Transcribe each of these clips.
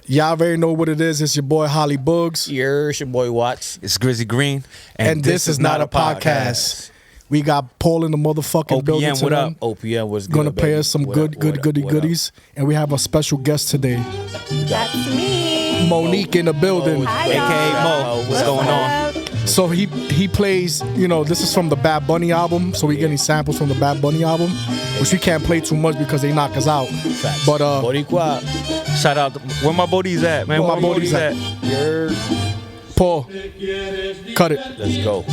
Y'all already know what it is. It's your boy Holly Boogs. It's your boy Watts. It's Grizzy Green. And this is not a podcast. We got Paul in the motherfucking building OPM, what today. up? OPM was Gonna play us some goodies. And we have a special guest today. That's me. Monique in the building. Hi, AKA y'all. Mo. What's going on? So he plays, this is from the Bad Bunny album. So we getting samples from the Bad Bunny album, which we can't play too much because they knock us out. Facts. But Boricua. Shout out. Where my bodies at, man? Where my bodies at? Paul, cut it. Let's go.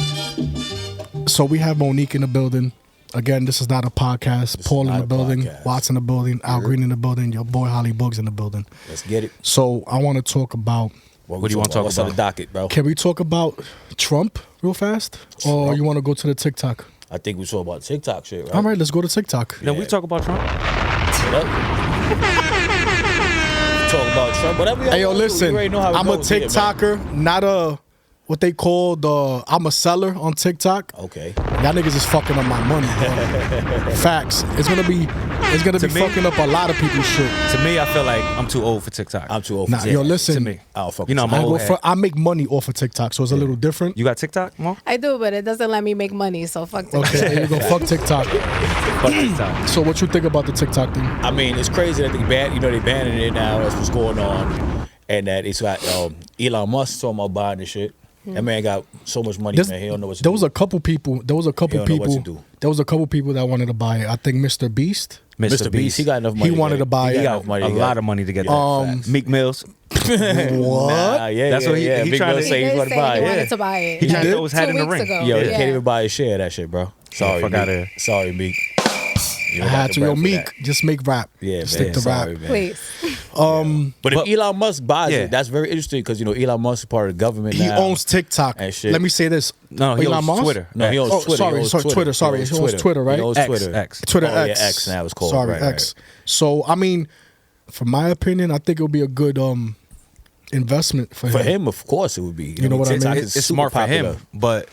So we have Monique in the building. Again, this is not a podcast. Paul in the building, Watts in the building, Al Green in the building, your boy Holly Boogs in the building. Let's get it. So I want to talk about. What do you want to talk What's about? on the docket, bro? Can we talk about Trump real fast? Or you want to go to the TikTok? I think we talk about TikTok shit, right? All right, let's go to TikTok. No, we talk about Trump. Talk about Trump, whatever. Hey, yo, listen, I'm a TikToker, not a, what they call I'm a seller on TikTok. Okay. Y'all niggas is fucking up my money, bro. Facts. It's gonna be fucking up a lot of people's shit. To me, I feel like I'm too old for TikTok. I'm too old Nah, for yo, TikTok. listen. To me. I'll fuck You know, with I'm I, an old head. I make money off of TikTok, so it's a little different. You got TikTok, Mo? I do, but it doesn't let me make money, so fuck that. Okay, there you go. Fuck TikTok. Fuck TikTok. So what you think about the TikTok thing? I mean, it's crazy that they they banning it now. That's what's going on, and that it's got Elon Musk talking about buying this shit. That man got so much money, man. He don't know what to do. There was a couple people. There was a couple He don't know what to people. do. There was a couple people that wanted to buy it. I think Mr. Beast. Mr. Beast, he got enough money. He wanted to buy He it. got enough money. A lot of money to get that. Meek Mills. What? That's what he Big trying Bill to He say did he's going say to buy he it. wanted to buy it. He trying to did? throw his hat 2 in the weeks ring. ago. Yo, Yeah. you can't even buy a share of that shit, bro. Sorry, fuck outta Meek. here. Sorry, Meek. You I don't got had the to. Yo, bread for Meek, that. just make rap. Yeah, Just man. stick to Sorry, rap. man. Please. But if Elon Musk buys Yeah. it, that's very interesting because Elon Musk is part of the government He now. owns TikTok. and shit. Let me say this. No, he Elon owns Musk? Twitter. No, he owns Oh, Twitter. sorry, He owns sorry, Twitter. Sorry, he owns Twitter, right? He owns X, Twitter. X. Twitter Oh, X. yeah, X now it's called. Sorry, Right, X. So I mean, from my opinion, I think it would be a good investment for him. For him, of course, it would be. You know what I mean? TikTok It's is smart super for him, popular. but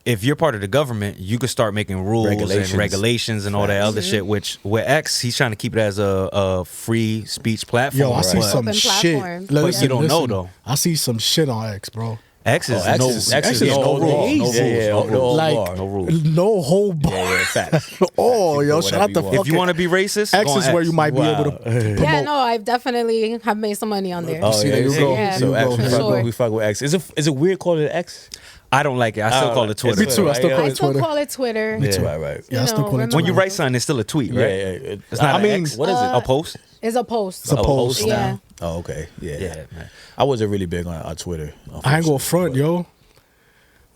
if you're part of the government, you could start making rules Regulations. and regulations and all that other shit. Which with X, he's trying to keep it as a free speech platform. Yo, I see but some Open shit. platform. But you don't know, though. I see some shit on X, bro. X is X no is no no rules. rules. No rules. Like No rules. no whole bar. Yeah, facts. Oh, You yo, do shout out whatever the you want. fuck. If you want to be racist, X go on is where you might be Wow. able to promote. Yeah, no, I definitely have made some money on there. Oh, See, yeah, there you go. Yeah. So There you X, go. For sure. we fuck with X. Is it weird calling it X? I don't like it. I still call it Twitter. Me too. I still call I it still Twitter. call it Twitter. Me too. Right. Yeah, I still call it When you Twitter. write something, it's still a tweet, Yeah, right? yeah. It's not I an mean, X. What is it? A post? It's a post. It's a post. Yeah. now. Oh, okay. Yeah. Yeah, man. I wasn't really big on Twitter. I ain't gonna front, yo.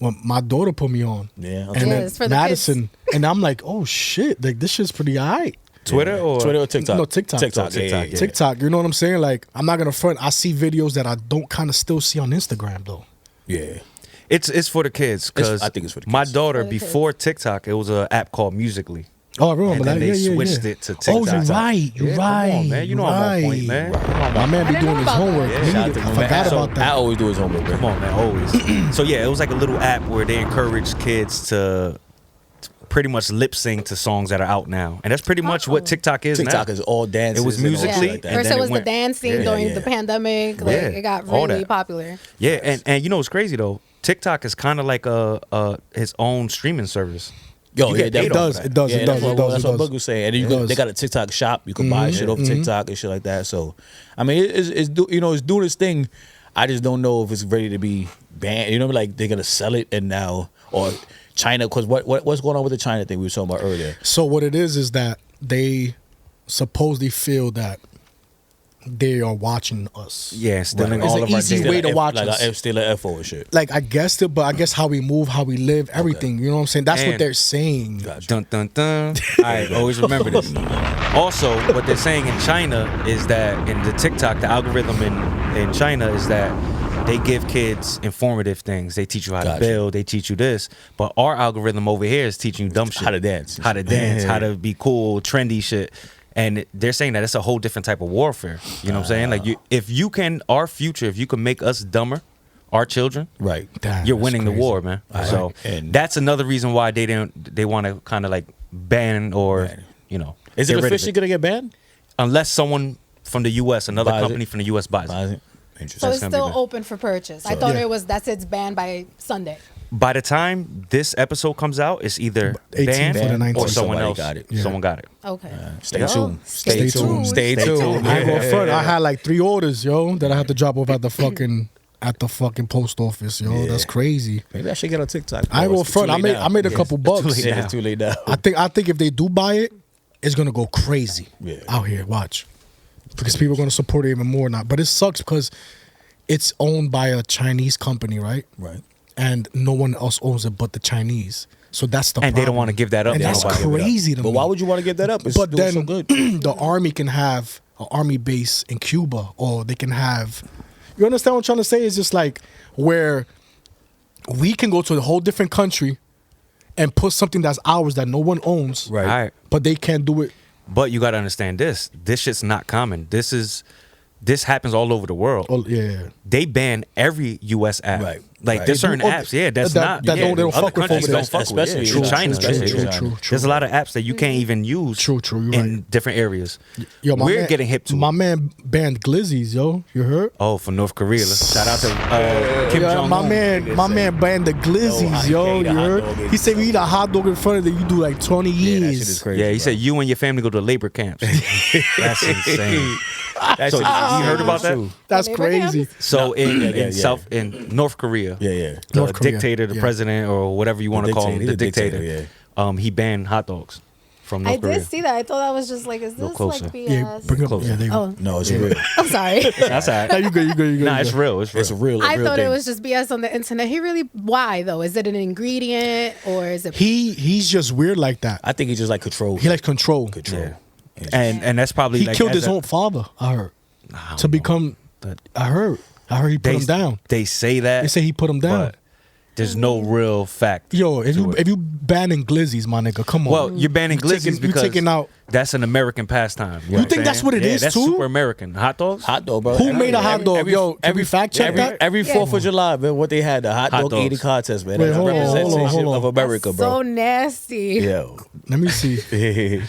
Well, my daughter put me on. Yeah. And Yeah, then it's for the Madison, and I'm like, oh shit, like this shit's pretty alright. Twitter or Twitter or TikTok? No, TikTok. TikTok. TikTok, Yeah. TikTok, you know what I'm saying? Like, I'm not gonna front. I see videos that I don't kind of still see on Instagram though. Yeah. It's for the kids because I think it's for the my kids. daughter For the kids. before TikTok, it was an app called Musically. Oh, I remember And that. then they Yeah, switched yeah. it to TikTok. Oh, you're right. You're Yeah, come right. on, man. You know I'm on point, man. Right. You know I'm My on man I be didn't doing know his about homework. that. Me Shout out neither. to I my man. forgot So, about I that. always do his homework, bro. Come on, man, always. So yeah, it was like a little app where they encourage kids to pretty much lip sync to songs that are out now, and that's pretty much what TikTok is TikTok now. is all dances. It was and all Musically, shit like that. and First then it was went- the dancing Yeah, during yeah. the pandemic. Like, Yeah, it got all really that. popular. Yeah, and you know what's crazy though? TikTok is kind of like his own streaming service. Yo, You yeah, get that paid It off does. of that. It does. Yeah, It does. It does. that's It what does. Bug was saying. And you It go, does. they got a TikTok shop. You can buy shit off TikTok and shit like that. So, I mean, it's doing its thing. I just don't know if it's ready to be banned. You know, like they're gonna sell it and now or China. Because what's going on with the China thing we were talking about earlier? So what it is that they supposedly feel that they are watching us. Yeah, stealing It's all an of our easy data. way to watch like us. Still an FO and shit. Like I guessed it, but I guess how we move, how we live, everything. You know what I'm saying? That's what And- they're saying. Dun dun dun. I always remember this. Also, what they're saying in China is that in the TikTok, the algorithm in China is that they give kids informative things. They teach you how to Gotcha. build. They teach you this. But our algorithm over here is teaching you dumb shit. How to dance. How to dance. How to be cool, trendy shit. And they're saying that it's a whole different type of warfare. You know what I'm saying? Like, if you can, our future, if you can make us dumber, our children, Right. Damn, you're that's winning crazy. the war, man. Right. So And- that's another reason why they want to kind of like ban or Right. you know. Is it get rid of officially gonna get banned? unless someone from the U.S. Another Buys it. company from the U.S. buys it. So So it's gonna still be the- open for purchase. I thought Yeah. it's banned by Sunday. By the time this episode comes out, it's either 18th banned or the 19th. or someone Somebody else got it. Yeah. Someone got it. Okay. Stay Yo, tuned. stay tuned. Stay tuned. I ain't gonna front. I had like 3 orders, yo, that I had to drop off at the fucking post office, yo. Yeah. That's crazy. Maybe I should get on TikTok. I ain't gonna front. I made a couple bucks. It's too late now. I think if they do buy it, it's gonna go crazy Yeah. out here. Watch, because people are gonna support it even more now. But it sucks because it's owned by a Chinese company, right? Right. And no one else owns it but the Chinese. So that's the And problem. they don't want to give that up. And They that's don't wanna give it up. crazy to But me. why would you want to get that up? It's But doing then so good. the army can have an army base in Cuba, or they can have. You understand what I'm trying to say? It's just like where we can go to a whole different country and put something that's ours that no one owns, Right. All right. but they can't do it. But you got to understand this. This shit's not common. This happens all over the world. Oh, yeah. They ban every U.S. app. Right. Like Right. there's certain They do- apps, yeah, that's that- not. that yeah, don't- they don't other fuck with countries over don't there. fuck with. Especially Yeah, in China. China. especially. True. There's a lot of apps that you can't even use. True, you're in right. different areas. Yo, my We're man, getting hip to my it. man banned glizzies, yo. You heard? Oh, for North Korea. Shout out to Kim Yeah, Jong-un. my man banned the glizzies, No, I yo. can't eat a You hot heard? dog in He said we eat a hot dog in front of it. You do like 20 Yeah, that years. shit is crazy. Yeah, he bro. said you and your family go to labor camps. That's insane. That So shit you is heard about that? true. That's Labor crazy. camps? So in yeah. in North Korea, Yeah. the North Korea, dictator, the yeah. president, or whatever you want to call him, dictator, the he's a dictator, dictator. He banned hot dogs from I North Korea. did see that. I thought that was just like, is Go this closer. like BS? Yeah, bring up. Closer. Yeah, there you go. Oh, No, it's real. I'm sorry. That's all right. Nah, you good. Nah, it's real. It's real. It's a real. I real thought thing. it was just BS on the internet. Why though? Is it an ingredient or is it? He's just weird like that. I think he just like control. He likes control. control. Yeah. And that's probably He like killed as his a- own father. I heard I don't to know. become. But I heard he put him down. They say that. They say he put him down. But there's no real fact. Yo, if to you it. if you banning glizzies, my nigga, come on. Well, you're banning You taking- glizzies you because taking out- that's an American pastime. You know think I'm that's saying? what it yeah, is, that's too? super American. Hot dogs? Hot dog, bro. Who made a hot dog? Yo, can we fact check that? Every 4th of July, man, what they had, the hot dog dogs. eating contest, man. Wait, That's a hold on, representation hold on. of America, so bro. nasty. Yo. Let me see.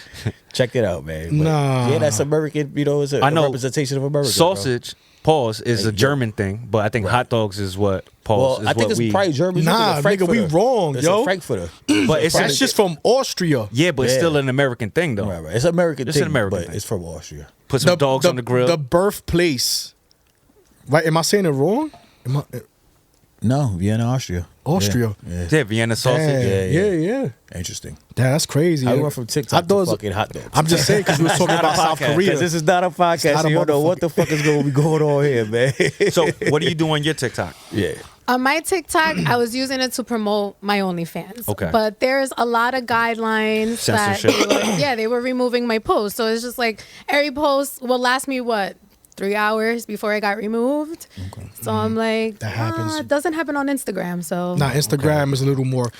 Check it out, man. But Nah. Yeah, that's American, it's a I know representation of America. Sausage, pause, is a German thing, but I think hot dogs is what, Bro. pause, Well, is I think what it's we... probably German. Nah, nigga, we wrong, it's yo. a Frankfurter. But it's That's just from Austria. Yeah, but it's Yeah. still an American thing, though. Right. It's American It's thing, an American but thing. it's from Austria. Put some dogs on the grill. The birthplace. Right? Am I saying it wrong? No, Vienna, Austria. Austria. Yeah. yeah, Vienna sausage. Yeah. Interesting. Damn, that's crazy. I yeah. went from I TikTok thought it to was- fucking hot dogs. I'm just saying because we were talking about South Korea. Because this is not a podcast. not So a you don't know what motherfucking- the fuck is going to be going on here, man. So what do you do on your TikTok? yeah. On my TikTok, I was using it to promote my OnlyFans. Okay. But there's a lot of guidelines Censorship. that they were removing my post. So it's just like every post will last me 3 hours before it got removed. Okay. So I'm like, That happens. It doesn't happen on Instagram. So Nah, Instagram is a little more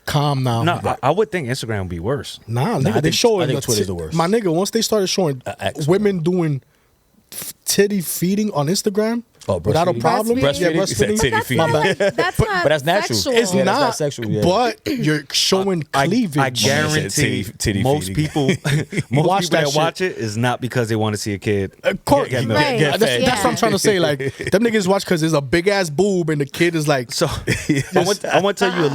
calm now. No, I would think Instagram would be worse. Nah, nigga, I they think- showing. I think the Twitter's the worst. My nigga, once they started showing X, women doing titty feeding on Instagram without a breastfeeding? problem. Breastfeeding? Yeah, You said breastfeeding. titty that's feeding. not like, that's not But that's natural. sexual. It's Yeah, that's not, not sexual, yeah. but you're showing cleavage. I guarantee titty most feeding. people, Watch most people that that shit. watch it is not because they want to see a kid. Of course, Get milk. Right. Get fed. that's what I'm trying to say. Like them niggas watch because there's a big ass boob and the kid is like. So I want to tell you a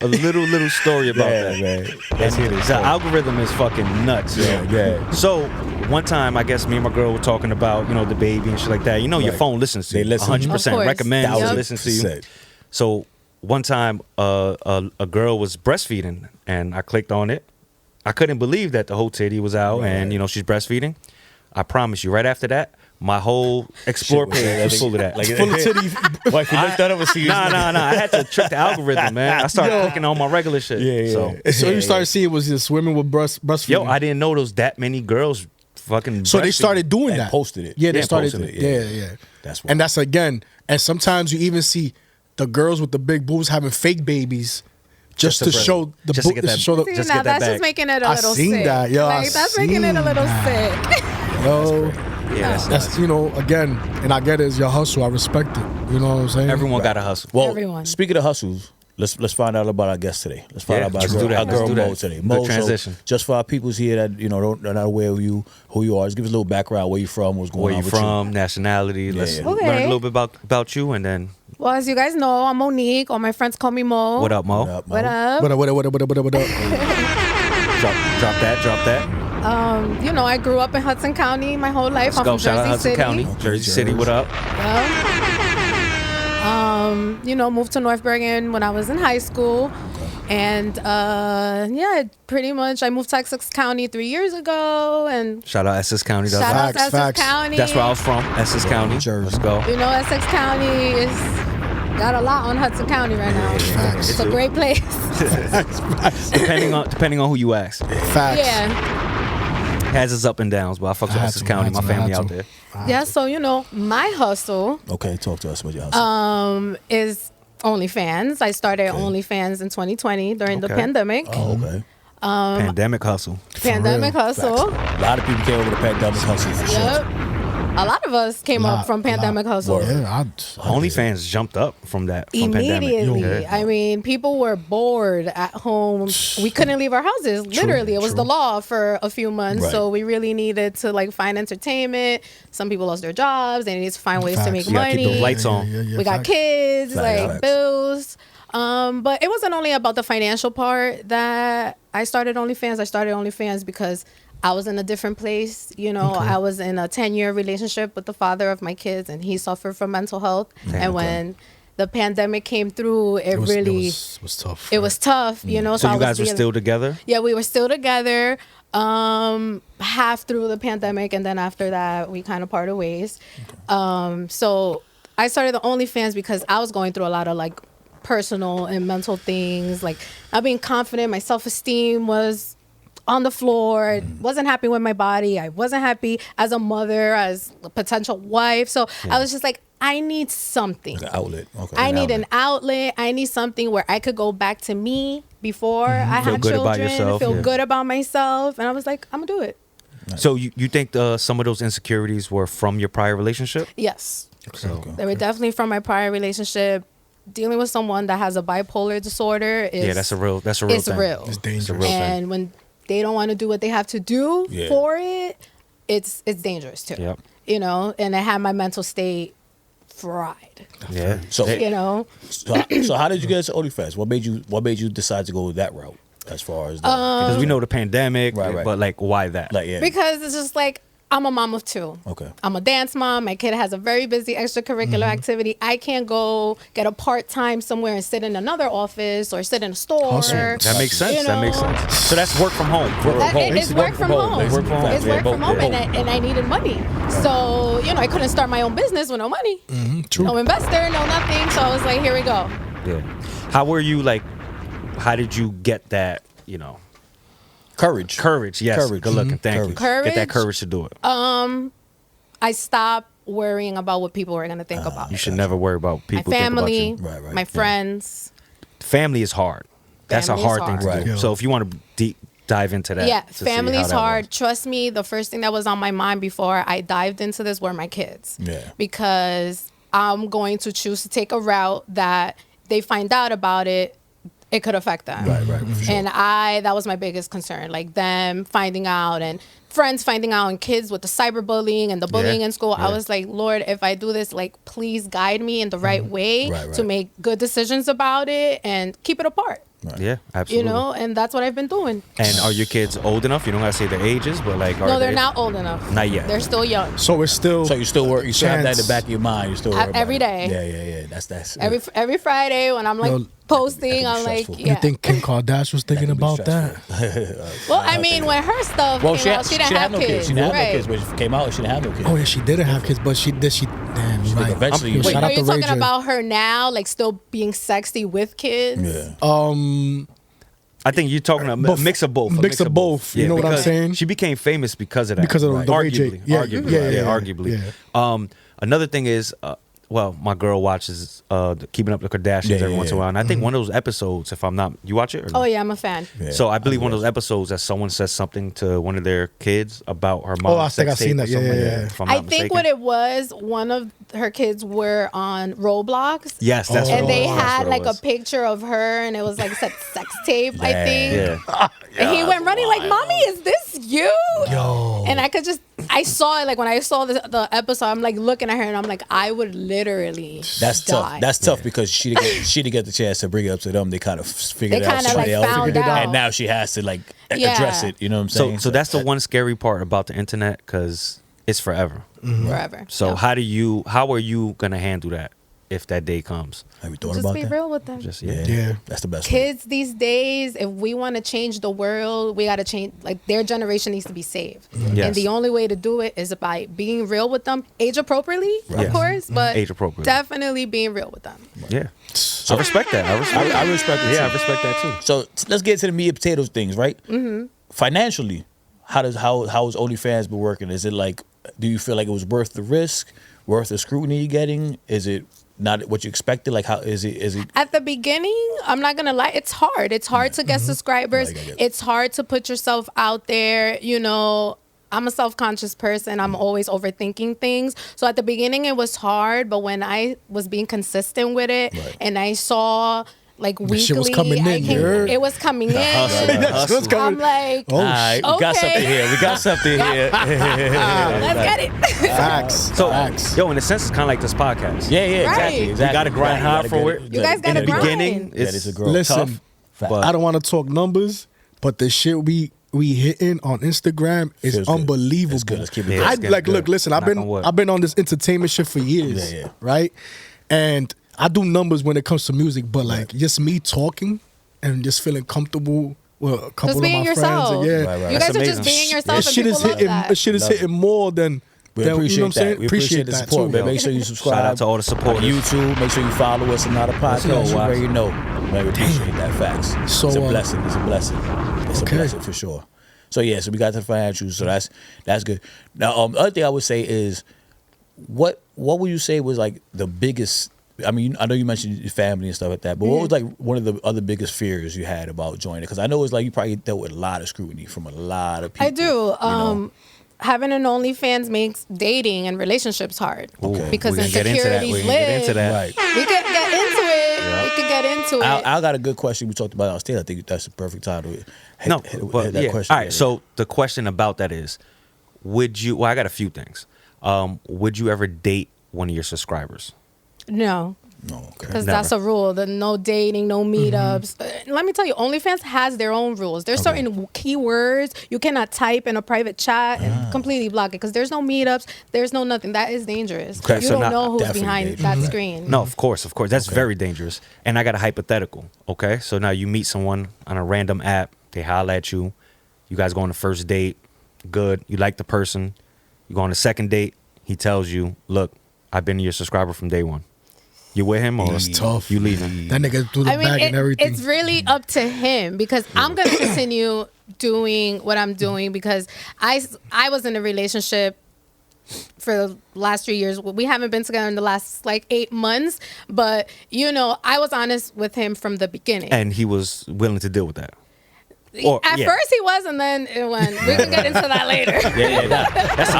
little story about that. man. Let's hear this. The algorithm is fucking nuts. Yeah. So one time, I guess me and my girl were talking about the baby and shit like that. Your Right. phone listens to They you. listen. 100% Of course. recommends, Yep. listens to you. 100%. So one time, a girl was breastfeeding, and I clicked on it. I couldn't believe that the whole titty was out, and she's breastfeeding. I promise you, right after that, my whole explore Shit was page was like- full of that. like- Full of titty. Why, if you looked that up and see Nah. I had to trick the algorithm, man. I started clicking on my regular shit. Yeah. So, So you started seeing was just women with breastfeeding. I didn't know there was that many girls fucking. So they breastfeeding. started doing And that. posted it. Yeah, they Yeah, started. posted it, Yeah, yeah. yeah. That's why. And that's again. And sometimes you even see the girls with the big boobs having fake babies, just Just to to show the just to get boob. that- Show the, See, Just now get that that's back. just making it a I little seen sick. that, yo, I Like, that's making it a little sick. yo, Yeah, that's again, and I get it as your hustle. I respect it. You know what I'm saying? everyone got to hustle. Well, Everyone. speaking of hustles, let's find out about our guest today. Let's find out about let's do that. our Let's girl do that. Mo today. Good Mo, so transition. just for our peoples here that are not aware of you, who you are, just give us a little background, where you from, what's going Where on you with from, nationality. Let's yeah. learn Okay. a little bit about you, and then Well, as you guys know, I'm Monique. All my friends call me Mo. what up, Mo? What up, Mo? What up? What up? Drop that. I grew up in Hudson County my whole life. Let's I'm go. from Shout out Jersey Hudson City. County, Jersey City. What up? Moved to North Bergen when I was in high school. And pretty much I moved to Essex County 3 years ago. And Shout out Essex County. shout out to Facts, Essex facts. County. That's where I was from. Essex County. Jersey. Let's go. Essex County is got a lot on Hudson County right now. Facts. It's a great place. Depending on who you ask, Facts. Yeah. has its up and downs. But I fuck with Essex County. My family out there. Yeah, so my hustle Okay, talk to us about your hustle. is OnlyFans. I started OnlyFans in 2020 during the Okay. pandemic. Oh, okay. Pandemic hustle. Pandemic hustle. A lot of people came over the pandemic hustle for sure. Yep. A lot of us came up from pandemic hustle. Yeah, OnlyFans jumped up from pandemic. Immediately. Yeah. I mean, people were bored at home. We couldn't leave our houses. Literally, it was the law for a few months. Right. So we really needed to find entertainment. Some people lost their jobs. They needed to find ways to make You gotta keep money. the lights on. We got kids, Facts. bills. But it wasn't only about the financial part that I started OnlyFans. I started OnlyFans because I was in a different place. I was in a 10-year relationship with the father of my kids, and he suffered from mental health. And when the pandemic came through, it was tough. It was tough, So I you was guys were still together? Yeah, we were still together. Half through the pandemic, and then after that, we kind of parted ways. So I started the OnlyFans because I was going through a lot of personal and mental things, like not being confident. My self-esteem was on the floor. Wasn't happy with my body. I wasn't happy as a mother, as a potential wife. So I was just like, I need something. An outlet. Okay. I need an outlet. I need something where I could go back to me before I Feel had good about children, yourself, feel yeah. good about myself. And I was like, I'm gonna do it. So you think some of those insecurities were from your prior relationship? Yes. Okay. They were definitely from my prior relationship. Dealing with someone that has a bipolar disorder is That's a real it's thing. real. It's dangerous. real thing. And when they don't want to do what they have to do Yeah. for it, it's dangerous too. Yep. And it had my mental state fried. Yeah. So, You so how did you get into OnlyFans? What made you decide to go that route? As far as Because we know the pandemic, Right. but why that? Because it's just I'm a mom of two. Okay. I'm a dance mom. My kid has a very busy extracurricular activity. I can't go get a part-time somewhere and sit in another office or sit in a store. Hustle. That makes sense. You That makes know. sense. So that's work from home. It's work from home. It's work from home. It's Yeah, work both, from home, yeah. and I needed money. So I couldn't start my own business with no money, True. no investor, no nothing. So I was like, here we go. Yeah. How were you how did you get that, Courage. courage? Yes. Courage. Good looking. Thank you. Courage. Get that courage to do it. I stopped worrying about what people were gonna think about. You should never worry about My people think about family, you. Right, my friends. Family is hard. That's a Family is hard thing to hard. do. Right. So if you want to dive into that. Yeah, to see family's how that hard. works. Trust me, the first thing that was on my mind before I dived into this were my kids. Yeah. Because I'm going to choose to take a route that they find out about it, it could affect them. Right, for sure. And that was my biggest concern, them finding out and friends finding out and kids with the cyberbullying and the bullying in school. I was like, Lord, if I do this, please guide me in the right way Right. to make good decisions about it and keep it apart. Yeah, absolutely. And that's what I've been doing. And are your kids old enough? You don't gotta say their ages, but No, they're not old enough. Not yet. They're still young. So it's still. So you still work. You still have that in the Chance. back of your mind. You still worry about Every it. day. Yeah. That's Every Friday when I'm Yo, posting, that I'm could be like, stressful. You yeah. think Kim Kardashian was thinking That could be about that? stressful. Well, I mean, when her stuff Well, came out, she didn't have no kids. She didn't have no Right. kids, but she came out. She didn't have no kids. Oh yeah, she didn't have kids, but she did. Damn, you're right. eventually you Yo, did. shout Are out you to talking Ray J. about her now, still being sexy with kids? Yeah. I think you're talking about a mix of both. Mix of both. You know what I'm because saying? She became famous because of that. Because of the Ray J. arguably. Yeah, Arguably. yeah, Arguably. yeah. Another thing is my girl watches Keeping Up with the Kardashians every once in a while, and I think one of those episodes, if I'm not, you watch it? Or no? Oh yeah, I'm a fan. Yeah. So I believe one of those episodes that someone says something to one of their kids about her mom. Oh, I think I've seen that. Yeah. If I'm I not think mistaken. what it was, one of her kids were on Roblox. Yes, that's And what they it was. had That's what it like a was. picture of her, and it was like a sex tape, I think. Yeah. And he went running like, "Mommy, is this you?" Yo. And I saw it, like when I saw the episode, I'm like looking at her, and I'm like, I would literally That's die. tough. That's tough because she didn't get the chance to bring it up to them. They kind of figured They it out. kinda, somebody like, else found figured it out. and now she has to like Yeah. address it. You know what I'm saying? So that's the one scary part about the internet, because it's forever. forever. So Yeah. how are you gonna handle that if that day comes? Have you thought Just about be that? real with them. Just Yeah. That's the best. Kids these days, if we want to change the world, we got to change, like, their generation needs to be saved. Yes. And the only way to do it is by being real with them, age appropriately, Yes. of course, but Age appropriately. definitely being real with them. Yeah. I respect that. I respect it. Yeah, I too. respect that too. So let's get to the meat and potatoes things, right? Mm-hmm. Financially, how has OnlyFans been working? Is it like, do you feel like it was worth the risk, worth the scrutiny you're getting? Is it not what you expected? Like, how is it? At the beginning, I'm not gonna lie, it's hard. It's hard to get subscribers. Like, I get it. It's hard to put yourself out there. You know, I'm a self-conscious person. I'm always overthinking things. So at the beginning, it was hard. But when I was being consistent with it, Right. and I saw like weekly, shit was coming in, you heard? it was coming in. That's what's I'm coming. like, Oh, All right, we got okay. something here. We got something here. let's get it. Facts. So, Facts. yo, in a sense, it's kind of like this podcast. Yeah, Right. exactly. You exactly. gotta grind Right, hard for gotta it. get You guys In gotta the grind. beginning, Yeah, it's it's a growth. Listen, Tough. but I don't want to talk numbers, but the shit we hitting on Instagram is Feels good. unbelievable. It's good. Let's keep it Yeah, going. I it's getting like good. look, listen, I've Knock on wood. been on this entertainment shit for years. Yeah. Right? And I do numbers when it comes to music, but like just me talking and just feeling comfortable with a couple Just of being my yourself. friends. And yeah. Right, right. You That's guys are just amazing. being yourself, This and shit people is love hitting. that. This shit is Love it. hitting more than We you know appreciate what I'm saying? that. We appreciate the that support, too. man. Make sure you subscribe. Shout out to all the supporters. On YouTube. Make sure you follow us and not a podcast. go, You Wax. already know. Man, we appreciate that. Facts. So, it's a blessing. It's a blessing. It's okay. a blessing for sure. So yeah, so we got the financials. So that's good. Now, the other thing I would say is, what would you say was like the biggest? I mean, I know you mentioned your family and stuff like that, but what was like one of the other biggest fears you had about joining? Because I know it's like you probably dealt with a lot of scrutiny from a lot of people. I do. you know? Having an OnlyFans makes dating and relationships hard Okay. because We're gonna get into that. insecurities We're gonna get into live. that. Right. We could get into it. We could get into it. I got a good question we talked about downstairs. I think that's the perfect time to hit But that yeah. question. All right. So the question about that is, would you? Well, I got a few things. Would you ever date one of your subscribers? No. No, okay. Because Never. that's a rule. The no dating, no meetups. Let me tell you, OnlyFans has their own rules. There's certain keywords you cannot type in a private chat and completely block it because there's no meetups. There's no nothing. That is dangerous. Okay, You so don't now- know who's Definitely behind dangerous. that screen. No, of course. That's very dangerous. And I got a hypothetical. Okay, so now you meet someone on a random app. They holler at you. You guys go on the first date. Good. You like the person. You go on the second date. He tells you, "Look, I've been your subscriber from day one." You with him or It's tough. you leaving? That nigga threw the I mean, bag and everything. it's really up to him because I'm going to continue doing what I'm doing because I was in a relationship for the last 3 years. We haven't been together in the last like 8 months, but you know, I was honest with him from the beginning. And he was willing to deal with that. Or- At yeah. first he was, and then it went. We can get into that later. That's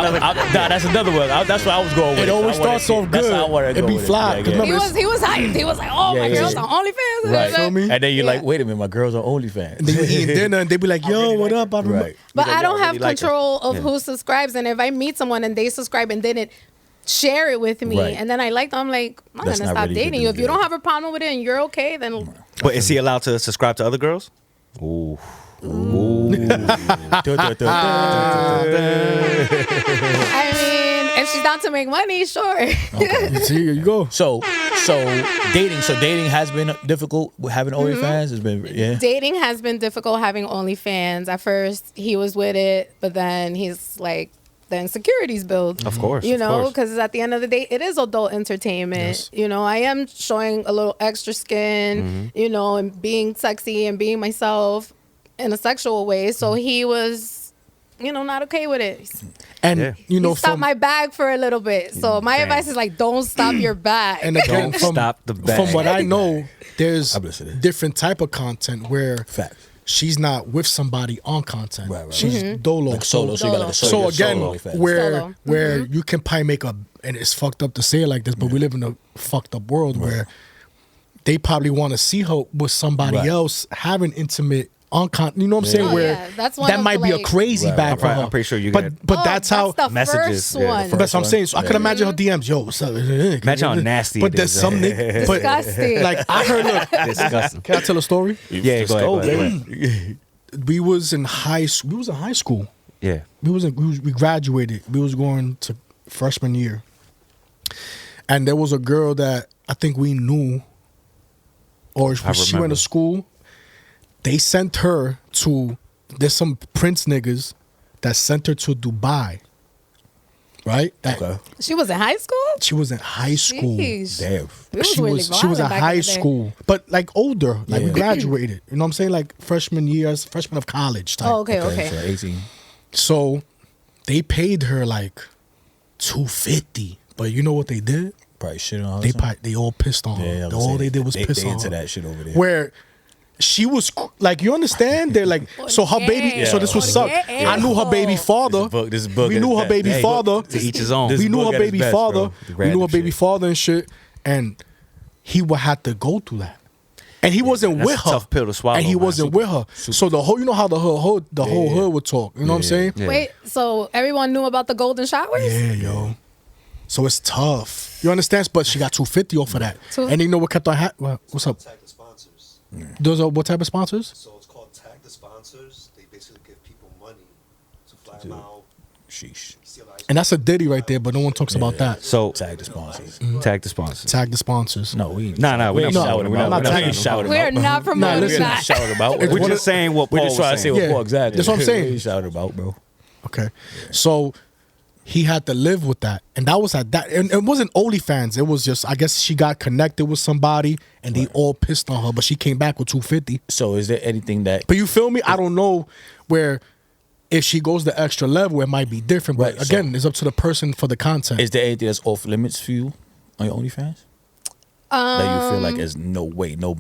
another one. That's what I was going with. It always starts off That's good. how I wanted to It go be with fly, 'cause remember- He was hyped. He was like, "Oh, my Yeah, girl's yeah. on OnlyFans." Right. Feel me? And then you're Yeah. like, wait a minute, my girl's on OnlyFans. And then you eating dinner and they be like, "Yo, what up?" I remember. Right. But Because I don't y'all have really like her. control of Yeah. who subscribes, and if I meet someone and they subscribe and didn't share it with me, Right. and then I like them, I'm like, I'm That's gonna not stop really dating good you. to If you do. don't have a problem with it and you're okay, then But is he allowed to subscribe to other girls? Ooh. I mean, if she's down to make money, sure. See, here you go. So dating has been difficult with having OnlyFans. It's been Dating has been difficult having OnlyFans. At first, he was with it, but then he's like, the insecurities build. Of course, You of know, course. because at the end of the day, it is adult entertainment. Yes. You know, I am showing a little extra skin, you know, and being sexy and being myself in a sexual way. So he was not okay with it. And Yeah. you know, He stopped from my bag for a little bit. So my advice is like, don't stop your bag. and again, Don't from stop the bag. from what I know, there's I'm listening. different type of content where Facts. she's not with somebody on content. Right. She's dolo. Like solo. So you got like a So solo. again, solo effect. where Solo. you can probably make and it's fucked up to say it like this, but we live in a fucked up world where they probably want to see her with somebody Right. else having intimate on content. You know what I'm saying? Oh, Where yeah. That's one that of, might be a like- crazy Right, bag right. for her. I'm pretty sure you but get- that's how. the messages, first yeah, the one. first That's what I'm saying. So I Yeah. can imagine her DMs. Yo, what's up? Imagine how nasty But it there's is. some nigga. But Disgusting. like I heard. Look, Disgusting. can I tell a story? Yeah, Just go ahead. baby. We was in high school. Yeah. We graduated. We was going to freshman year, and there was a girl that I think we knew, or she went remember. to school. They sent her to. There's some Prince niggas that sent her to Dubai. Right. That Okay. She was in high school? She was in high school. Jeez. Damn. We was She really was in violent back high in the day. school, but like older. Like we Yeah. graduated. You know what I'm saying? Like freshman of college type. Oh, okay. So 18. So they paid her like $250, but you know what they did? Probably shit on her. They all pissed on her. Yeah, I was all saying, they did was they piss on into her. that shit over there. Where she was like, you understand? They're like, so her baby. So this was suck. Yeah. I knew her baby father. This is book We at knew its her baby best. Hey, father. To each his own. This We knew book her at its baby best, father. bro. The We knew her random baby shit. father and shit. And he would have to go through that. And he wasn't That's with a her. tough pill to swallow, And he man. wasn't with her. So the whole, you know how the whole hood would talk. You know what I'm saying? Yeah. Wait, so everyone knew about the golden showers? Yeah, yo. So it's tough. You understand? But she got $250 off of that. Two- And you know what kept on what's up? Tag the sponsors. Those are what type of sponsors? So it's called tag the sponsors. They basically give people money to fly them out. Sheesh. See a lot of- And that's a ditty right there, but no one talks about that. So Tag the sponsors. tag the sponsors. Tag the sponsors. No, we Nah, we're ain't not shouting we're them not out. tagging We're them. shouting We are them out. not promoting listen. that. Shouting about. We're just saying what We're Paul just was trying to say saying. what Yeah. Paul exactly. That's what I'm saying. We shouting about, bro. Okay. So he had to live with that. And that was at that. And it wasn't OnlyFans. It was just, I guess she got connected with somebody and they all pissed on her, but she came back with $250. So is there anything that But you feel me? I don't know where if she goes the extra level, it might be different. But Right, so- again, it's up to the person for the content. is there anything that's off limits for you on your OnlyFans? That you feel like there's no way, no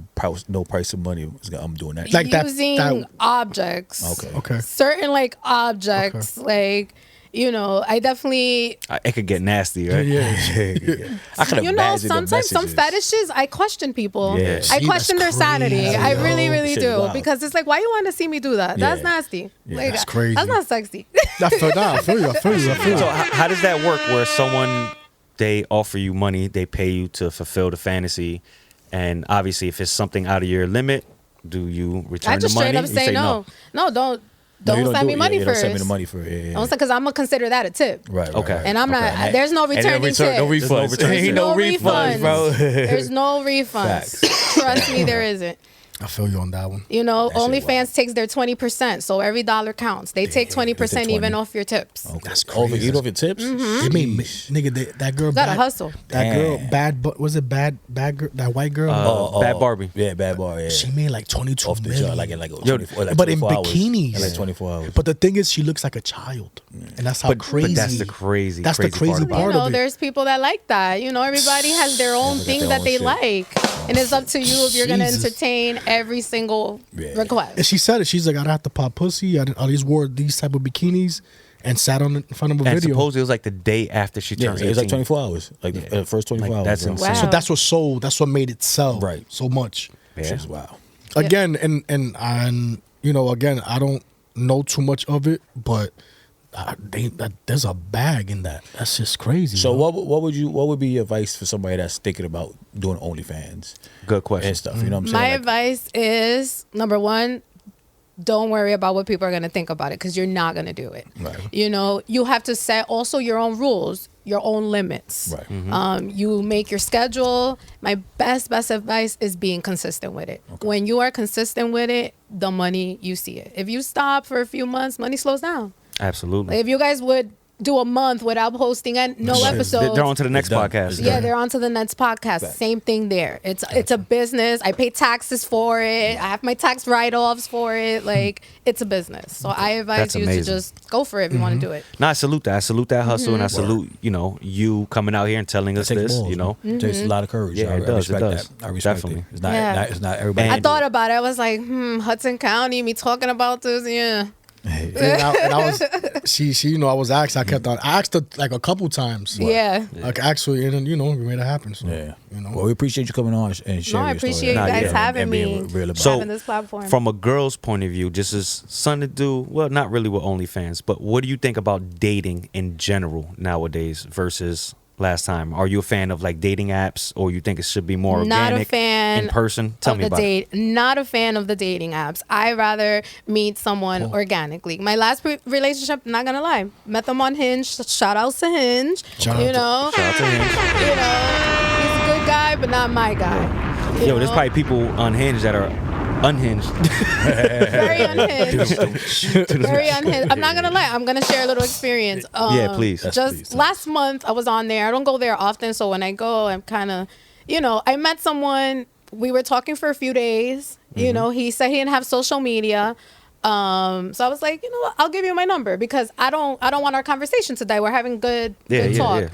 price of money. I'm doing that. Like that- Using that- objects. Okay. Okay. Certain like objects, like, I definitely, It could get nasty, right? Yeah. I can you know, imagine the sometimes some messages. fetishes, I question people. Yeah. I See, question their that's sanity. crazy, I yo. really, really Shit, do. wow. Because it's like, why you want to see me do that? That's Yeah. nasty. Yeah, Like, that's crazy. That's not sexy. I feel you. So how does that work where someone, they offer you money, they pay you to fulfill the fantasy, and obviously if it's something out of your limit, do you return I just the money? straight up You say no. No, don't No, you send me do it. money Yeah, first. Don't send me the money for it. Yeah, yeah. Because I'm going to consider that a tip. Right. Okay. And I'm not, Okay. there's no And then returning return- tip. no There's no refunds. return. Ain't There's no no refunds, bro. There's no refunds. Facts. Trust me, there isn't. I feel you on that one. You know, That shit OnlyFans wild. takes their 20%, so every dollar counts. They take 20% even 20. off your tips. Okay. That's Over, crazy. eat off your tips. They made me, nigga, that girl. Gotta bad, hustle. That girl, Damn. bad, but was it bad girl? That white girl? Bad Barbie. Yeah, bad Barbie. Yeah. she made like 22 off the million. job, like in like 24, like but in 24 hours. bikinis. In like 24 hours. But the thing is, she looks like a child, and that's how crazy. But that's the crazy. That's the crazy about it. part You know, of it. there's people that like that. You know, everybody has their own Everybody got thing their that own they shit. like. And it's up to you if you're going to Jesus. entertain every single Yeah. request. And she said it. She's like, I have to pop pussy. I always wore these type of bikinis and sat on in front of a And video. supposedly it was like the day after she Yeah, turned it was like 18. 24 hours. Like the first 24 Like, hours. that's bro. insane. Wow. So that's what sold. That's what made it sell Right. so much. Yeah. Shit is wild. Again, and you know, again, I don't know too much of it, but there's a bag in that. That's just crazy. So yo. what would be your advice for somebody that's thinking about doing OnlyFans Good question. and stuff? You know what I'm saying? My Like, advice is, number one, don't worry about what people are going to think about it because you're not going to do it. Right. You know, you have to set also your own rules, your own limits. Right. You make your schedule. My best advice is being consistent with it. When you are consistent with it, the money, you see it. If you stop for a few months, money slows down. Absolutely. If you guys would do a month without posting and no episodes. They're on to the next podcast. Yeah, they're on to the next podcast. Same thing there. It's a business. I pay taxes for it. I have my tax write-offs for it. Like, it's a business. So I advise That's you amazing. to just go for it if you want to do it. No, I salute that. I salute that hustle, and I salute you coming out here and telling us Takes this. balls, man. Takes a lot of courage. Yeah, I it does, respect it does. that. I respect Definitely. it. It's not. Yeah. It's not everybody. I thought about it. I was like, Hudson County, me talking about this, yeah. And I was, she, I was asked. I asked her like a couple times. Yeah. Like actually, and then we made it happen. So, Yeah. Well, we appreciate you coming on and sharing. I your story. appreciate you Nah, guys yeah. having And me. being real about So, having this platform. From a girl's point of view, just as something to do, well, not really with OnlyFans, but what do you think about dating in general nowadays versus last time? Are you a fan of like dating apps, or you think it should be more Not organic a fan in person? Tell of me the about it. Not a fan of the dating apps. I rather meet someone organically. My last relationship, not gonna lie, met them on Hinge. Shout out to Hinge. Shout out Shout out to him. He's a good guy, but not my guy. You Yo, there's know? probably people unhinged that are unhinged. Very unhinged. Very unhinged. I'm not gonna lie. I'm gonna share a little experience. Yeah, please. Yes, Just please. last month, I was on there. I don't go there often, so when I go, I'm kind of, I met someone. We were talking for a few days. He said he didn't have social media. So I was like, what? I'll give you my number because I don't want our conversation to die. We're having good talk.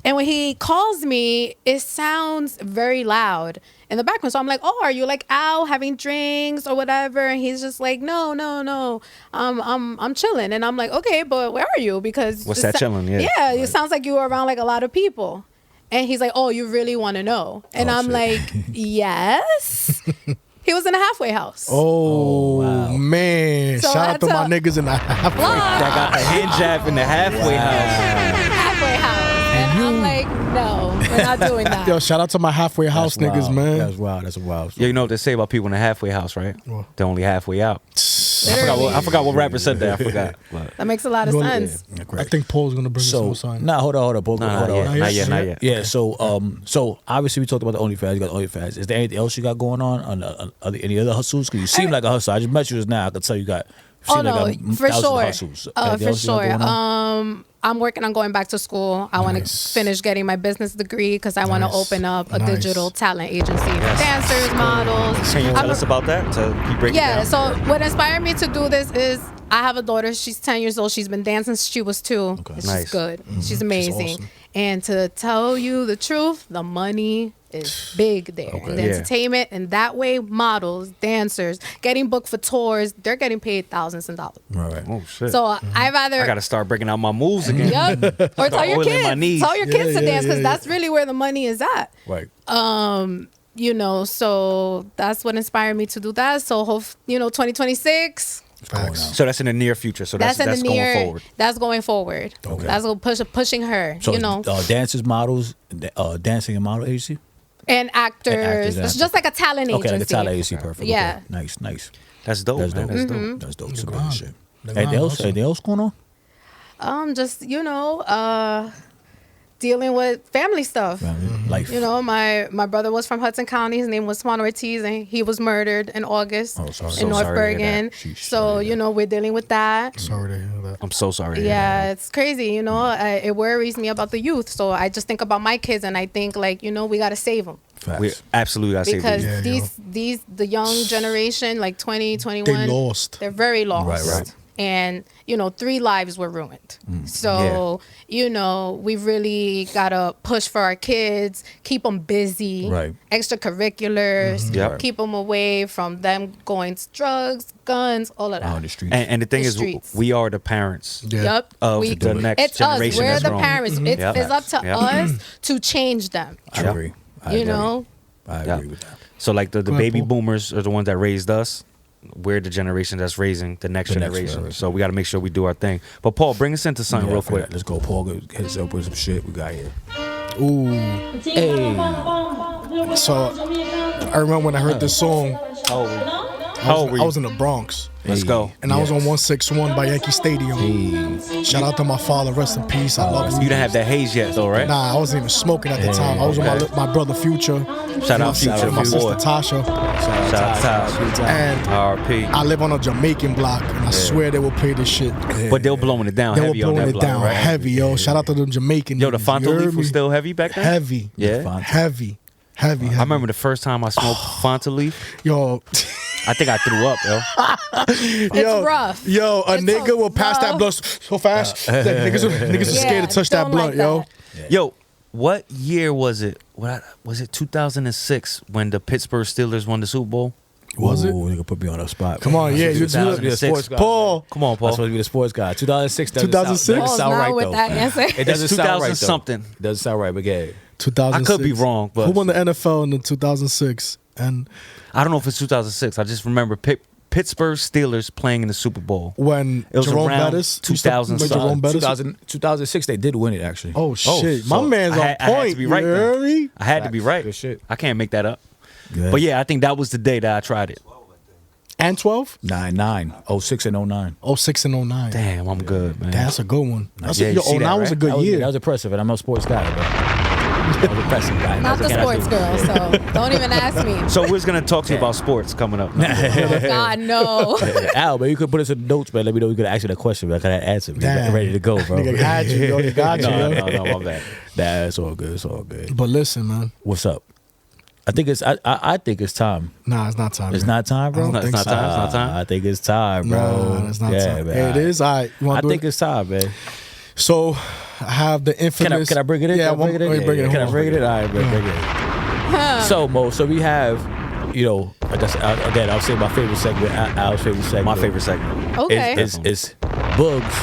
And when he calls me, it sounds very loud in the background. So I'm like, oh, are you like out having drinks or whatever? And he's just like, no. I'm chilling. And I'm like, okay, but where are you? Because What's that chilling? Yeah. Yeah, it sounds like you were around like a lot of people. And he's like, oh, you really want to know? And I'm like, yes. He was in a halfway house. Oh, man. So Shout out to that's my a- niggas in the halfway. That got the hinge app in the halfway house. Halfway house. And I'm like, no, we're not doing that. Yo, shout out to my halfway house That's niggas, wild. man. That's wild. That's a wild. Yeah, you know what they say about people in the halfway house, right? What? They're only halfway out. I forgot what rapper said that. I forgot. But- That makes a lot of sense. I think Paul's gonna bring us So some sign. nah, hold on. Hold No, on. not yet. Yeah. So obviously we talked about the OnlyFans. You got OnlyFans. Is there anything else you got going on any other hustles? Because you seem like a hustler. I just met you just now. I could tell you got. Oh seem no, like for thousands of sure. hustles. Anything For else you got sure. going on? I'm working on going back to school. I want to finish getting my business degree because I want to Nice. open up a Nice. digital talent agency for dancers, models. Can you I'm tell a- us about that? To keep breaking Yeah, down? so what inspired me to do this is I have a daughter. She's 10 years old. She's been dancing since she was 2. She's Nice. good. She's amazing. awesome. And to tell you the truth, the money is big there. And the Yeah. entertainment, and that way, models, dancers, getting booked for tours, they're getting paid thousands of dollars. Right. Oh shit! So I rather... I gotta start breaking out my moves again. Yep. Or tell your Oiling my kids. knees. Tell your kids to Yeah, dance because yeah. that's really where the money is at. Right. So that's what inspired me to do that. So, 2026... Facts. So that's in the near future. So that's in the near. going forward. That's going forward. Okay. That's pushing her. So and dancers, models, dancing and model agency. actors. It's just like a talent agency. Okay, like a talent agency. Perfect. Yeah. Okay. Nice. That's dope. That's man. dope. That's Mm-hmm. dope. That's dope. Some grind. good shit. The Anything grind else? hustle. Anything else going on? Just dealing with family stuff. Life. My brother was from Hudson County. His name was Juan Ortiz, and he was murdered in August Oh, sorry. in So North sorry to hear Bergen. that. Sheesh, So sorry to hear we're dealing with that. Sorry to hear that. I'm so sorry. to hear Yeah, it's crazy. It worries me about the youth. So I just think about my kids, and I think we got to save them. that. We absolutely gotta say Because that. Yeah, the young generation, like 20, 21, They lost. they're very lost. Right. And 3 lives were ruined. So we really gotta push for our kids, keep them busy, Right. extracurriculars, Yep. keep them away from them going to drugs, guns, all of that. Out on the streets. And the thing The is, streets. we are the parents. Yeah. Yep. Of the next it's us. generation We're that's the growing. parents. Yep. It's up to Yep. us to change them. I agree. I agree. I Yeah. agree with that. So like the Go ahead, baby Paul. boomers are the ones that raised us. We're the generation that's raising the next The next generation. generation. So we got to make sure we do our thing. But Paul, bring us into something Yeah, real I feel quick. that. Let's go, Paul. Hit us up with some shit we got here. Ooh. Hey. So I remember when I heard this song. Oh, How old were I you? was in the Bronx. Let's go. And I was on 161 by Yankee Stadium. Shout out to my father, rest in peace. I love You didn't have that haze yet, though, right? Nah, I wasn't even smoking at the time. I was with my brother Future. Shout out Future, my my sister boy. Tasha. Shout out to And RP. I live on a Jamaican block, and I swear they will play this shit. But they were blowing it down They were heavy on blowing that it block, down right? heavy, yo. Shout out to them Jamaican. Yo, the niggas, you Fanta heard leaf was me? still heavy back then? Heavy. Yeah. Heavy. I remember the first time I smoked Fanta leaf. Yo, I think I threw up, yo. It's rough. Yo, a It's nigga so will pass that rough. blunt so fast. Like, niggas are scared to touch that don't blunt, like yo. that. Yo, what year was it? Was it 2006 when the Pittsburgh Steelers won the Super Bowl? Was it? Ooh, you can put me on the spot. Come on, yeah, you do be a sports guy. Paul. Come on, I'm Paul. supposed to be the sports guy. 2006. 2006? Doesn't sound Paul's right not with though. that answer. It doesn't It's sound right 2000 though. something. Doesn't sound right, but yeah. 2006. I could be wrong, but Who won the NFL in the 2006? And I don't know if it's 2006. I just remember Pittsburgh Steelers playing in the Super Bowl. when It was Jerome around Bettis, 2000 used to- Jerome Bettis. 2006, they did win it actually. Oh shit, so my man's I on had- I had point. to be right you then. heard me? I had to be right. Good shit. I can't make that up. Yeah. But yeah, I think that was the day that I tried it. And 12, 9, 06 and 09. 06 and 09. Damn, I'm good, man. That's a good one. That's Yeah, a, you yo, see that, 09 was a right? good That was, year. that was impressive, and I'm no sports guy, bro. That was impressive, guy. Not the sports girl, so don't even ask me. So we're gonna talk to you about sports coming up. Oh, God, no. Al, man, you could put us in the notes, man. Let me know you could answer that question, man. I could answer. Man. Damn. Ready to go, bro. Nigga got you, yo. You got you, yo. No, my bad. Nah, it's all good. It's all good. But listen, man. What's up? I think it's time. Nah, it's not time. It's man. not time, bro. I don't think It's not so. time. It's not time. I think it's time, bro. Nah, it's not yeah, time. man. Hey, it is. All right. You I want to do think it? it's time, man. So, I have the infamous. Can I bring it in? Yeah, Can I bring it in? let me bring it in. Can I Hold on. bring it in? All right, bring it in. So, Mo, so we have, like I said, again, I'll say my favorite segment, Al's favorite segment. My favorite segment. Okay. Is Boog's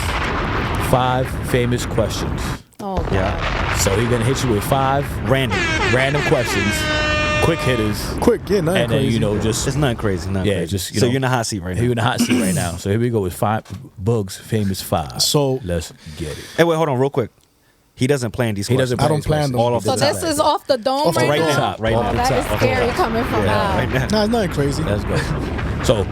5 famous questions. Oh, God. Yeah. So he's gonna hit you with 5 random questions, quick hitters, Quick, yeah, nothing and then crazy. just It's nothing crazy. Nothing Yeah, crazy. just, so you're in the hot seat right now. you're in the hot seat right now. So here we go with 5 Boog's famous 5. So- let's get it. Hey, wait, hold on, real quick. He doesn't plan these He questions. doesn't I don't plan them. All off So the top. this is off the dome Off the right right now? now, right Oh, now. that is Off the scary top. coming from Al. Right now. Nah, it's nothing crazy. Let's go. So,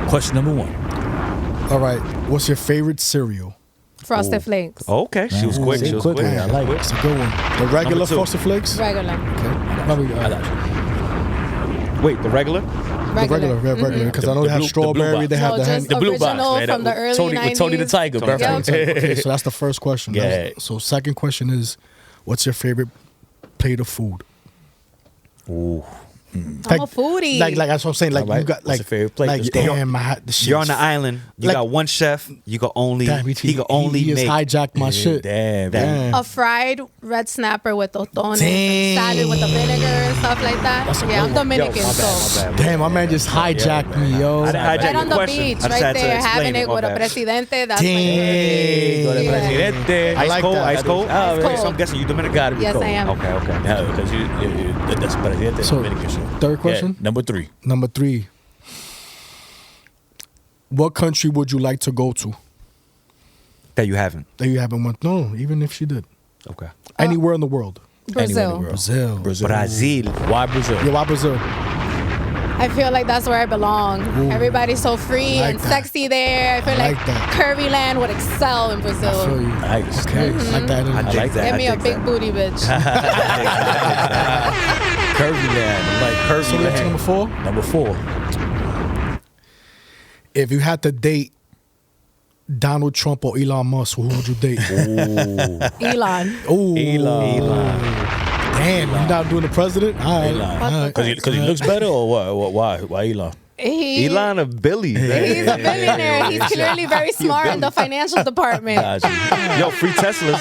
question number 1. All right. What's your favorite cereal? Frosted Flakes. Okay, she was quick. She was quick. I like it. It's a good one. The regular Number 2. Frosted Flakes? Regular. Okay. I got you. Wait, the regular? The regular, regular. Because I know The they have blue- the strawberry, blue they box. have No, the just hand. blue box, original man. from the early Tony, 90s. with Tony the Tiger, bro. Yep. Okay, so that's the first question. Yeah. So second question is, what's your favorite plate of food? Ooh. I'm a foodie. Like that's what I'm saying. Like All right. you got What's like your favorite plate? Like Let's go. damn, I had the shit. You're on the island. You Like- got one chef. You can only Damn, he can only he make. just hijacked my shit. Damn, Damn. a fried red snapper with totones, Dang. salad with the vinegar and stuff like that. That's a Yeah, good I'm one. Dominican, Yo, my so bad, my bad. Damn, my man just hijacked me, yo. I didn't hijack right your on the question. beach, I just right had to there, explain having it my with a bad. presidente. That's Dang. Go to Yeah. presidente. I Ice like cold, that. ice cold. Ah, Ice So cold. I'm guessing you Dominican. Gotta be Yes, cold. I am. Okay, okay. Yeah, because that's presidente. So, Dominican shit. third question? Yeah, number 3. Number 3. What country would you like to go to That you haven't. that you haven't went? No, even if she did. Okay. Anywhere in the world. Brazil. Brazil. Brazil. Brazil. Why Brazil? Yeah, why Brazil? I feel like that's where I belong. Ooh. Everybody's so free Like and that. sexy there. I feel I like, like that. Curvyland would excel in I feel Brazil. you. Nice. Okay, Nice. like that. I like dig that. Give me I a dig big that. booty, bitch. Curvyland. Like So that's number 4. Number 4. If you had to date Donald Trump or Elon Musk, who would you date? Elon. Ooh. Elon. Damn, you not doing the president? All right. Elon. All right. Because he looks better, or what? Why Elon? Elon a Billy. He's a billionaire. He's clearly very smart in the financial department. Yo, free Teslas.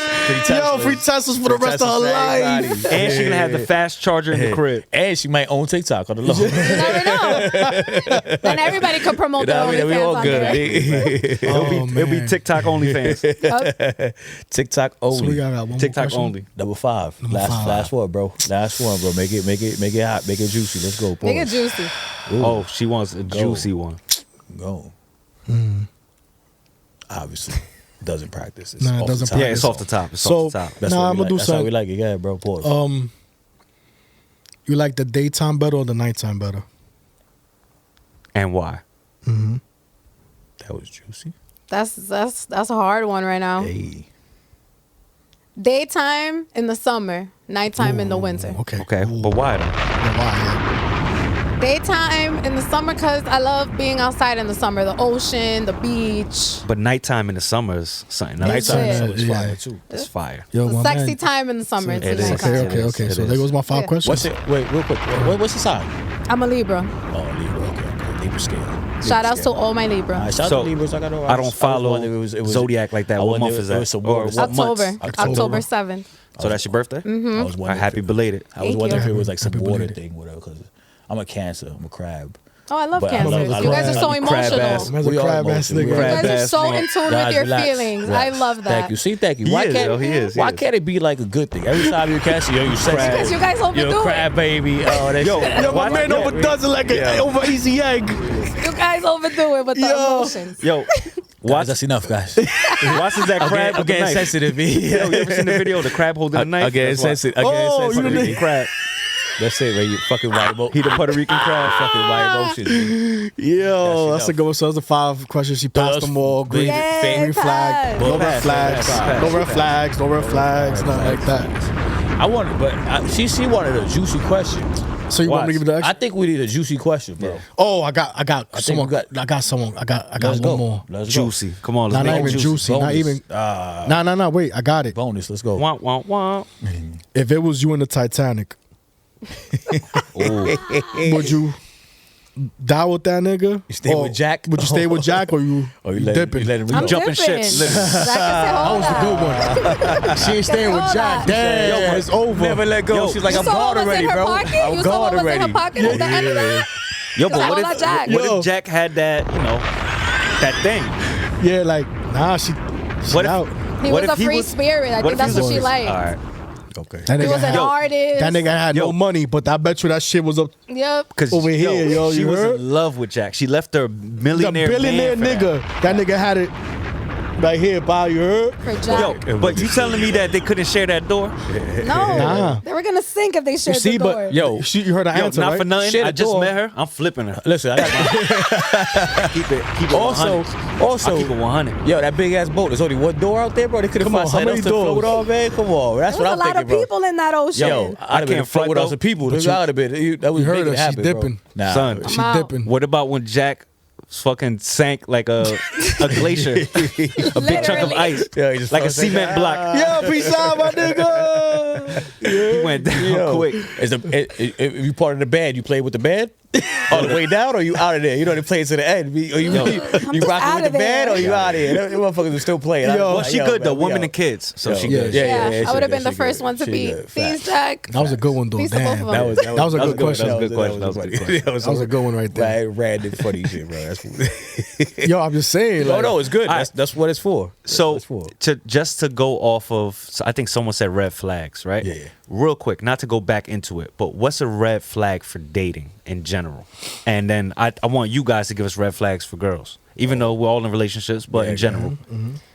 Yo, free Teslas for the rest of her life. And she's gonna have the fast charger in the crib. And she might own TikTok on the low. You never know. Then everybody could promote their We OnlyFans all on good. there. It'll be TikTok OnlyFans. TikTok So we only. got one more TikTok question. only. Number 5. Number Last 5. one, bro. Last one, bro. Make it hot. Make it juicy. Let's go. Make it Pause. juicy. Ooh. Oh, she wants a juicy one. Go. Obviously, doesn't practice. It's Nah, it off doesn't the top. Yeah, it's off the top. It's So- off the top. That's Nah, what we I'ma like. do That's how we something. like it. Yeah, bro. Pause. You like the daytime better or the nighttime better? And why? That was juicy. That's a hard one right now. Hey. Daytime in the summer, nighttime in the winter. Okay. Okay, but why though? Why? Daytime in the summer because I love being outside in the summer. The ocean, the beach. But nighttime in the summer is something else. Nighttime Nighttime is is Yeah. fire too. It's fire. Yo, The my sexy man. time in the summer. It's It the is. nighttime. Okay. It So is. there goes my 5 Yeah. questions. What's it? Wait, real quick. What's the sign? I'm a Libra. Oh, Libra. Okay. Libra scale. Shout outs to all my All Libra. right, shout out So, to Libras. I don't follow Zodiac like that. I What wonder month if is it that? was some Or words. what October. months? October 7th. So that's your birthday? I was wondering. Happy belated. I was Thank wondering you. if it was like some Happy water belated. thing, whatever. Because I'm a Cancer. I'm a crab. Oh, I love But I cancers. love- You guys are so crab emotional. ass. Man's a We are crab ass emotional. nigga. We You guys are Crab-ass so nigga. in tune with Guys, your relax, feelings. relax. I love that. Thank you. See, thank you. He Why is, can't yo, he is, he Why is. can't it be like a good thing? Every time you catch it, yo, you say Because you guys overdo yo, it. crab baby. Oh, that Yo, shit. Yo, my man overdoes it like a over easy egg. You guys overdo it with the emotions. Yo, Guys, watch that's enough, guys. watches that crab I'm with the getting knife. sensitive. Yo, you ever seen the video of the crab holding a knife? I'm getting That's why. sensitive. I'm getting Oh, you sensitive. didn't- Crab. That's it, man. You fucking white emotion. He the Puerto Rican crab. Fucking white emotions. Yo, that's a enough. good one. So those are 5 questions. She passed Those- them all. Green, Yeah, green flag. No red pass, flags. pass, No red flags. No red flags. Nothing like that. I wanted, but she wanted a juicy question. So you want me to give it the I extra? think we need a juicy question, bro. Oh, I got think someone. we got- I got someone. I got Let's one go. more. Let's go. Juicy. Come on, Not let's make even it juicy. Not Bonus. even. Nah. Wait, I got it. Bonus. Let's go. Wah, wah, wah. If it was you in the Titanic, would you die with that nigga? You stay Or with Jack? Would you stay with Jack or you? Or you dipping? let him I'm jumping dipping. ships. That was a good one. She ain't staying with Hold Jack. on. Damn, it's over. Never let go. Yo, She's like, You I'm saw gone what was already, in her bro. pocket? I'm You saw gone what was in already. her pocket at the end of that? Yo, but All what that if, Jack. what Yo. if Jack had that, that thing? Yeah, like nah, she What if- out. He What was a if he free was- spirit. I what think if that's he what she was- liked. All right. Okay. That He nigga was an had, artist. that nigga had no money, but I bet you that shit was up Yep. Because over here, yo. she You was heard? in love with Jack. She left her The millionaire billionaire man for nigga. That nigga had it right here, by you heard? For that. Jack. Yo, but you telling me that they couldn't share that door? No. Nah. They were going to sink if they shared See, the door. but Yo, you heard the Yo, answer, not right? for nothing. Share the I just door. met her. I'm flipping her. Listen, I got Keep it also, 100. also, I keep it 100. yo, that big ass boat. There's only one door out there, bro. They couldn't Come find on, how something many else to float doors? on, man. Come on, that's There what was I'm a lot thinking, of bro. people in that ocean. Yo, I'd have been can't front front with though. us some people. But That would have been. That was you heard making her, it she happen, bro. dipping. Nah, Son, She out. dipping. What about when Jack fucking sank like a glacier, a big chunk of Literally. ice, Yeah, he just like a fucking cement block? Yo, peace out, my nigga. He went down quick. If you part of the band, you play with the band all the way down, or you out of there. You know they play it to the end. Or you just rocking out with of the band, there. or you out of here. Them motherfuckers are still playing. Yo. Well, she good though, women and kids, so she good. Yeah, I would have been the she first good. one to She be. good. Peace, Facts. Jack. That was a good one, though. Peace to both Damn. of them. That was a good question. That was a good question. That was a good question. That was a good one right there. Random funny shit, bro. That's Yo, I'm just saying. no, Like, no, it's good. All right. That's what it's for. So That's what it's for. to go off of, so I think someone said red flags, right? Yeah, yeah. Real quick, not to go back into it, but what's a red flag for dating in general? And then I want you guys to give us red flags for girls, even though we're all in relationships, but in general,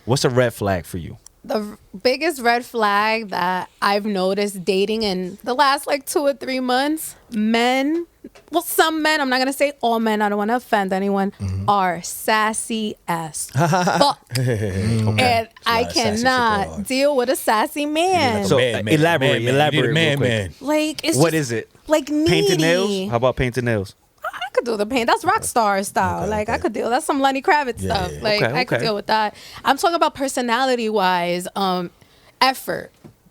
what's a red flag for you? The biggest red flag that I've noticed dating in the last like 2 or 3 months, men, well, some men, I'm not going to say all men, I don't want to offend anyone, are sassy as fuck. And I lot of sassy shit going cannot on. deal with a sassy man. So, Man, man, elaborate, man, man. elaborate You need a real man, quick. man. Like, it's What just, is it? like needy. Painted nails? How about painted nails? I could do the paint. That's rock star style. Like I could deal. That's some Lenny Kravitz stuff. yeah. Like Okay, I could okay. deal with that. I'm talking about personality wise, effort,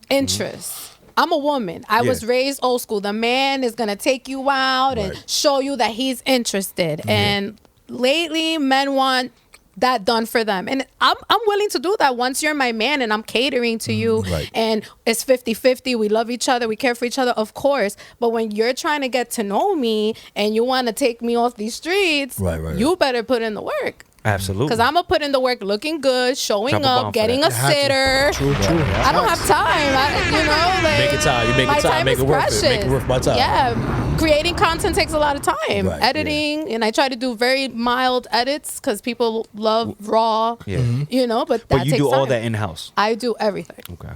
interest. I'm a woman. I was raised old school. The man is gonna take you out and Right. show you that he's interested. And lately, men want that done for them, and I'm willing to do that once you're my man and I'm catering to you, right. and it's 50-50. We love each other, we care for each other, of course. But when you're trying to get to know me and you want to take me off these streets, Right. you better put in the work. Absolutely. Because I'm going to put in the work looking good, showing Drop a bomb up, for getting that. a sitter. True. I don't have time. Like, Make it time. You make my it time. Make is it worth it. precious. Make it worth my time. Yeah. Creating content takes a lot of time. Right, Editing, and I try to do very mild edits because people love raw, Yeah. but that But you takes do all time. that in house. I do everything. Okay.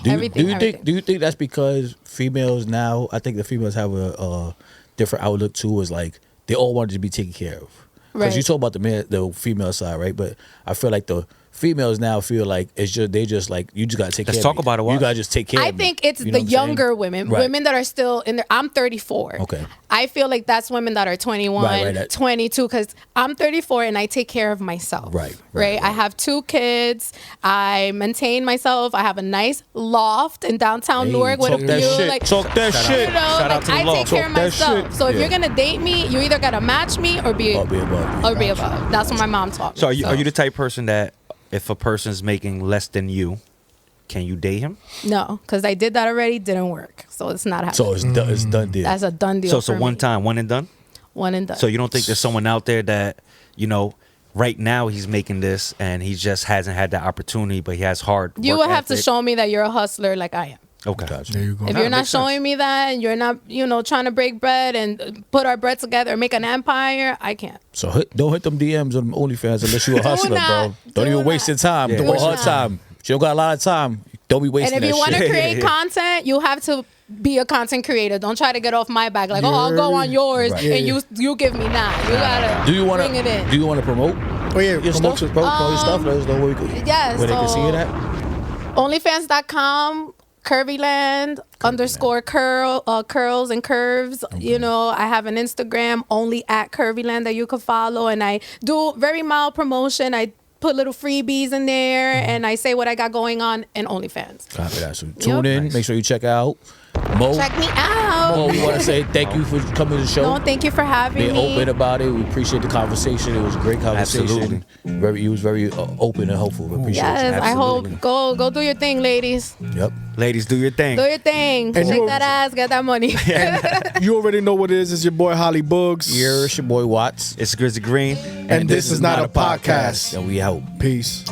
Everything, everything. Do you think that's because females now? I think the females have a different outlook too. Is like they all wanted to be taken care of. Because you Right. talk about the female side, right? But I feel like the females now feel like they just like you just gotta take Let's care talk of me. about it, You Watch. gotta just take care I of me. think it's You know the what I'm saying? younger women, Right. women that are still in their. I'm 34. Okay. I feel like that's women that are 21, Right. 22, because I'm 34 and I take care of myself. Right. I have 2 kids. I maintain myself. I have a nice loft in downtown Hey, Newark with a talk that view. shit. Like, Talk that Shout shit. you know, Shout out like to the I loft. take care of Talk that myself. shit. So if Yeah. you're gonna date me, you either gotta match me or be Or be above. or be above. That's what my mom taught me. So are you the type person that if a person's making less than you, can you date him? No, because I did that already. Didn't work. So it's not happening. So it's done deal. That's a done deal. So it's a for one me. time, one and done. One and done. So you don't think there's someone out there that, you know, right now he's making this and he just hasn't had that opportunity, but he has hard you work will have to ethic? show me that you're a hustler like I am. Okay. There you go. If Nah, you're not makes sense. showing me that and you're not, trying to break bread and put our bread together and make an empire, I can't. So don't hit them DMs on OnlyFans unless you're a Do hustler, not. bro. Don't Do even waste your not. time. Yeah. Don't Do waste her not. time. She don't got a lot of time. Don't be wasting And if that you want to shit. create content, you have to be a content creator. Don't try to get off my back like, I'll go on yours Right. and you give me that. You gotta Do you want bring it in. to? Do you want to promote Oh yeah, your stuff? Promote your stuff. Let us know where yes, where they can see so- it at. OnlyFans.com, Curvyland _ curls and curves. I have an Instagram only at Curvyland that you can follow, and I do very mild promotion. I put little freebies in there, and I say what I got going on in OnlyFans. Copy that. So tune in. Nice. Make sure you check out Mo. Check me out. Mo, we want to say thank you for coming to the show. No, thank you for having Being me. open about it. We appreciate the conversation. It was a great conversation. Absolutely. You was very open and hopeful. We appreciate Yes, it. I Absolutely. hope go do your thing, ladies. Yep. Ladies, do your thing. Do your thing. And Shake you- that ass, get that money. You already know what it is. It's your boy Holly Boogs. Here, it's your boy Watts. It's Grizzly Green. And this is not a podcast. And we out. Peace.